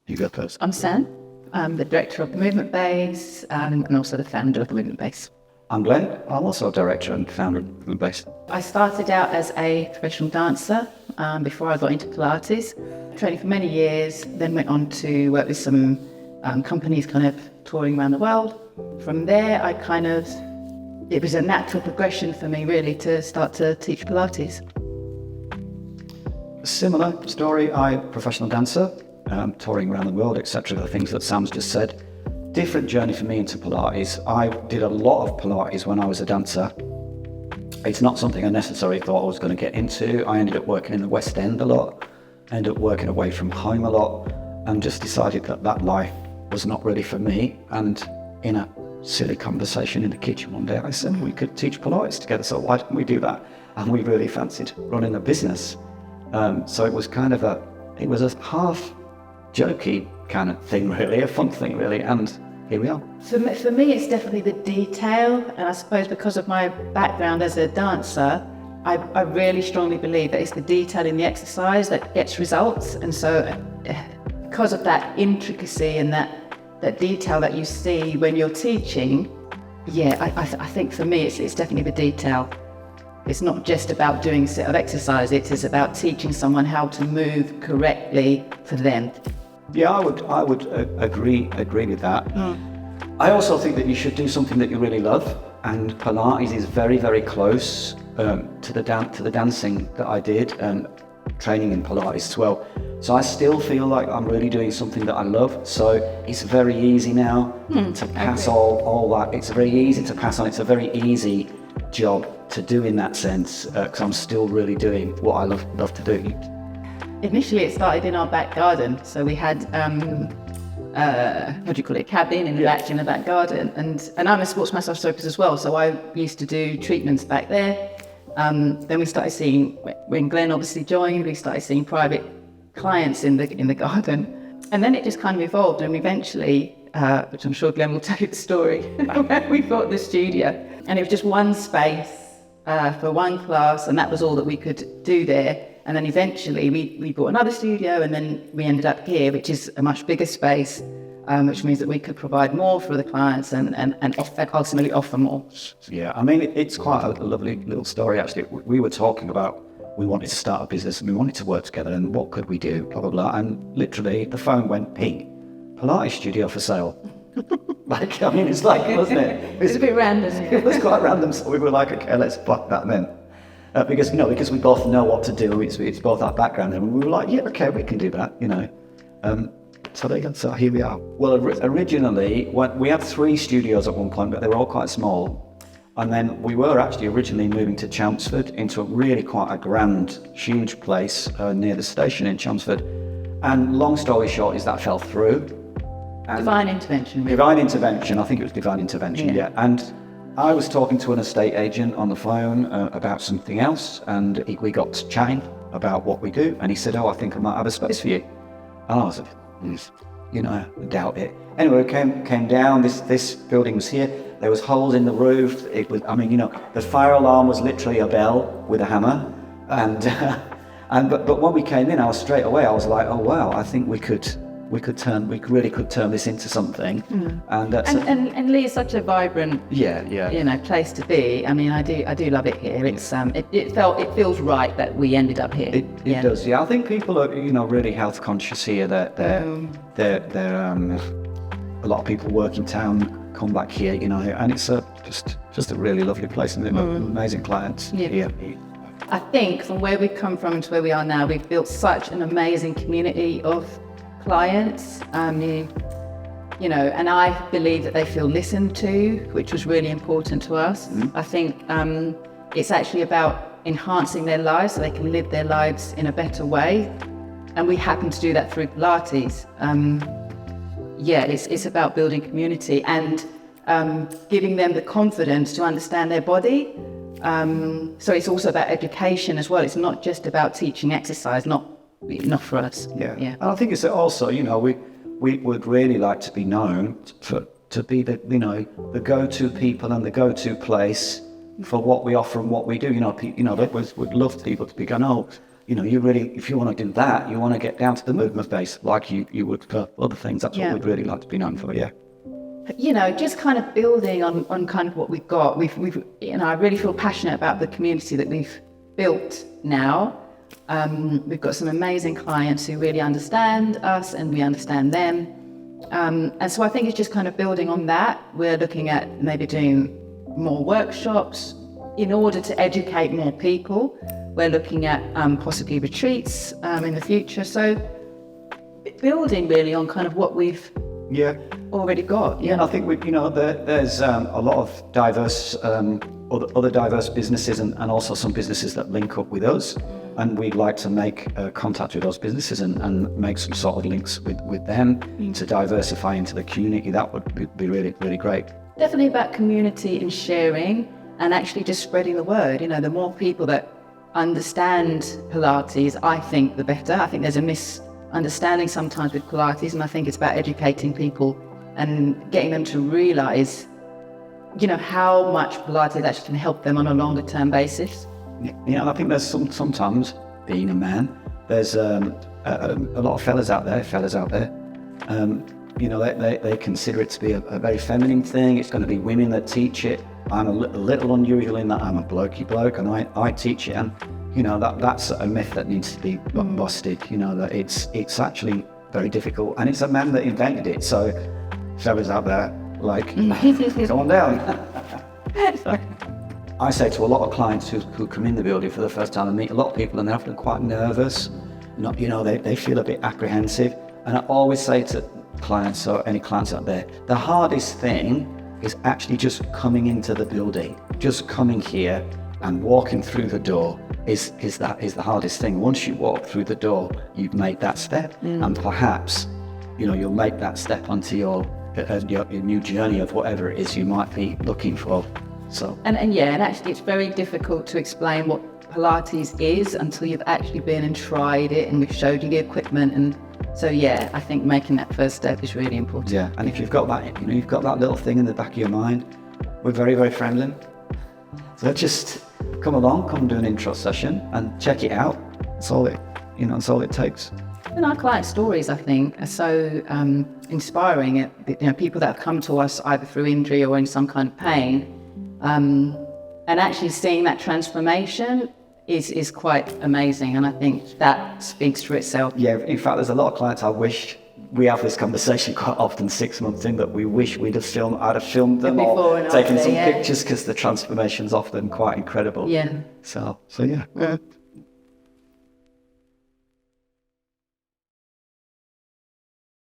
You go first. I'm Sam. I'm the director of the Movement Base and also the founder of the Movement Base. I'm Glenn. I'm also director and founder of Movement Base. I started out as a professional dancer before I got into Pilates. Training for many years, then went on to work with some companies kind of touring around the world. From there, it was a natural progression for me really to start to teach Pilates. Similar story. I'm a professional dancer, touring around the world, etc. The things that Sam's just said. Different journey for me into Pilates. I did a lot of Pilates when I was a dancer. It's not something I necessarily thought I was going to get into. I ended up working in the West End a lot, ended up working away from home a lot, and just decided that life was not really for me. And in a silly conversation in the kitchen one day, I said we could teach Pilates together, so why don't we do that? And we really fancied running a business. So it was it was a half jokey kind of thing really, a fun thing really, and here we are. For me, it's definitely the detail, and I suppose because of my background as a dancer, I really strongly believe that it's the detail in the exercise that gets results. And so because of that intricacy and that detail that you see when you're teaching, I think for me it's definitely the detail. It's not just about doing a set of exercise, it is about teaching someone how to move correctly for them. Yeah, I would agree with that. I also think that you should do something that you really love, and Pilates is very, very close to the dancing that I did, training in Pilates as well. So I still feel like I'm really doing something that I love. So it's very easy now to pass all that. It's very easy to pass on. It's a very easy job to do in that sense, because I'm still really doing what I love to do. Initially, it started in our back garden. So we had, a cabin in the back garden. And I'm a sports massage therapist as well. So I used to do treatments back there. Then we started seeing, when Glenn obviously joined, we started seeing private clients in the garden. And then it just kind of evolved. And eventually, which I'm sure Glenn will tell you the story, we bought the studio. And it was just one space for one class. And that was all that we could do there. And then eventually we bought another studio, and then we ended up here, which is a much bigger space, which means that we could provide more for the clients and ultimately offer more. Yeah, I mean, it's quite a lovely little story, actually. We were talking about, we wanted to start a business and we wanted to work together, and what could we do, blah, blah, blah. And literally the phone went ping, Pilates studio for sale. It's like, wasn't it? It's a bit random. It was quite random, so we were like, okay, let's block that then. Because we both know what to do, it's both our background, and we were like, yeah, okay, we can do that, So here we are. Well, originally, we had 3 studios at one point, but they were all quite small. And then we were actually originally moving to Chelmsford, into quite a grand, huge place near the station in Chelmsford. And long story short is that fell through. And divine intervention. Really. Divine intervention, I think it was divine intervention, yeah. And I was talking to an estate agent on the phone about something else, and we got chatting about what we do, and he said, I think I might have a space for you. And I was like, I doubt it. Anyway, we came down, this building was here, there was holes in the roof, it was, the fire alarm was literally a bell with a hammer, but when we came in, I was like, oh wow, I think we really could turn this into something. And Lee is such a vibrant, place to be. I mean, I do love it here. It's it feels right that we ended up here. It does, yeah. I think people are, really health conscious here. They're a lot of people work in town, come back here, and it's just a really lovely place, and amazing clients here. I think from where we've come from to where we are now, we've built such an amazing community of clients, and I believe that they feel listened to, which was really important to us. I think it's actually about enhancing their lives so they can live their lives in a better way, and we happen to do that through Pilates. It's about building community and giving them the confidence to understand their body. So it's also about education as well. It's not just about teaching exercise, not for us. Yeah. And I think it's also, we would really like to be known to be the go-to people and the go-to place for what we offer and what we do. We'd love people to be going, you know, you really, if you want to do that, you want to get down to the movement base like you would for other things. That's what we'd really like to be known for, yeah. You know, just kind of building on kind of what we've got. We've you know, I really feel passionate about the community that we've built now. We've got some amazing clients who really understand us and we understand them. And so I think it's just kind of building on that. We're looking at maybe doing more workshops in order to educate more people. We're looking at possibly retreats in the future. So building really on kind of what we've already got. Yeah, and I think there's a lot of diverse other diverse businesses and also some businesses that link up with us, and we'd like to make contact with those businesses and make some sort of links with them to diversify into the community. That would be really, really great. Definitely about community and sharing and actually just spreading the word. You know, the more people that understand Pilates, I think the better. I think there's a misunderstanding sometimes with Pilates, and I think it's about educating people and getting them to realise, you know, how much Pilates actually can help them on a longer term basis. Yeah, and I think there's sometimes, being a man, there's a lot of fellas out there, you know, they consider it to be a very feminine thing. It's going to be women that teach it. I'm a little unusual in that I'm a blokey bloke and I teach it, and you know, that's a myth that needs to be busted. You know, that it's actually very difficult, and it's a man that invented it. So fellas out there, like, go on down. I say to a lot of clients who come in the building for the first time and meet a lot of people, and they're often quite nervous. You know, they feel a bit apprehensive, and I always say to clients, or any clients out there, the hardest thing is actually just coming into the building, just coming here and walking through the door is the hardest thing. Once you walk through the door, you've made that step, and perhaps, you know, you'll make that step onto your new journey of whatever it is you might be looking for. So and actually it's very difficult to explain what Pilates is until you've actually been and tried it and we've showed you the equipment. And so yeah, I think making that first step is really important. Yeah, and if you've got that, you know, you've got that little thing in the back of your mind, we're very, very friendly. So just come along, come do an intro session and check it out. That's all it takes. And our client stories, I think, are so inspiring. You know, people that have come to us either through injury or in some kind of pain, and actually seeing that transformation is quite amazing. And I think that speaks for itself. Yeah, in fact, there's a lot of clients I wish we have this conversation quite often 6 months in, that we wish I'd have filmed them or taken some pictures, because the transformation's often quite incredible. Yeah. So yeah.